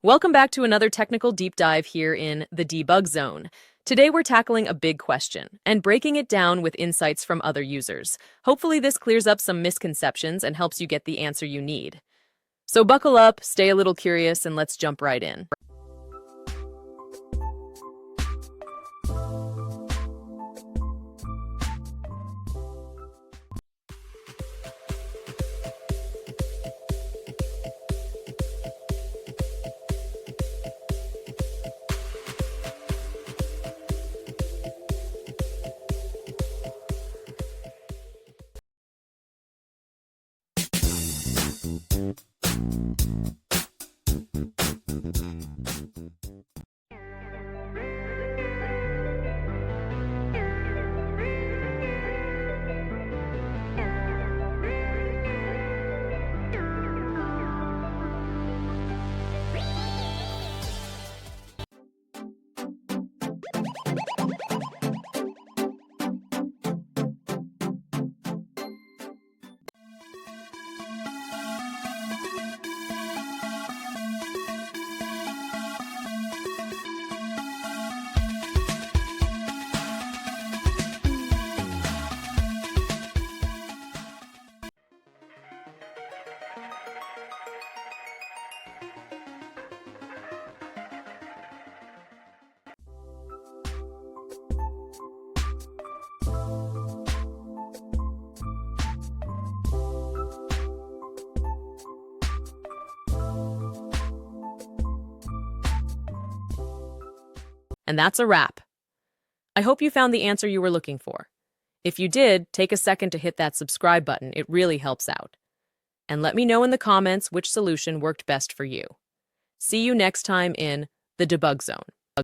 Welcome back to another technical deep dive here in the Debug Zone. Today we're tackling a big question and breaking it down with insights from other users. Hopefully this clears up some misconceptions and helps you get the answer you need. So buckle up, stay a little curious, and let's jump right in. And that's a wrap. I hope you found the answer you were looking for. If you did, take a second to hit that subscribe button. It really helps out. And let me know in the comments which solution worked best for you. See you next time in the Debug Zone.